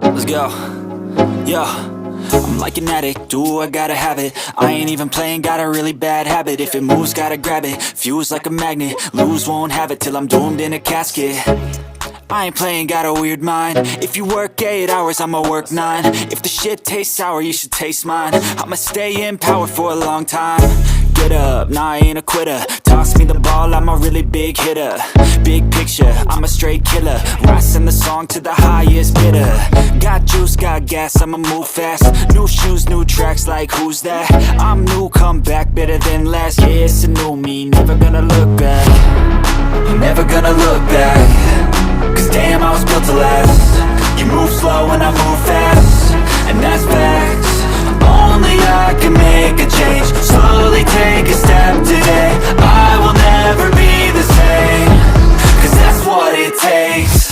Let's go. Yo, I'm like an addict, do I gotta have it. I ain't even playing, got a really bad habit. If it moves, gotta grab it, fuse like a magnet. Lose, won't have it till I'm doomed in a casket. I ain't playing, got a weird mind. If you work 8 hours, I'ma work 9. If the shit tastes sour, you should taste mine. I'ma stay in power for a long time. Get up, nah, I ain't a quitter. Toss me the ball, I'm a really big hitter. Big picture, I'm a straight killer. Rising the song to the highest bidder. Got juice, got gas, I'ma move fast. New shoes, new tracks, like who's that? I'm new, come back, better than last. Yeah, it's a new me, never gonna look back. Never gonna look back. Cause damn, I was built to last. You move slow and I move fast, and that's facts. Only I can make a change. Slowly take a step today. I will never be the same. Cause that's what it takes.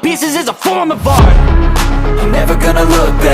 Pieces is a form of art. I'm never gonna look back.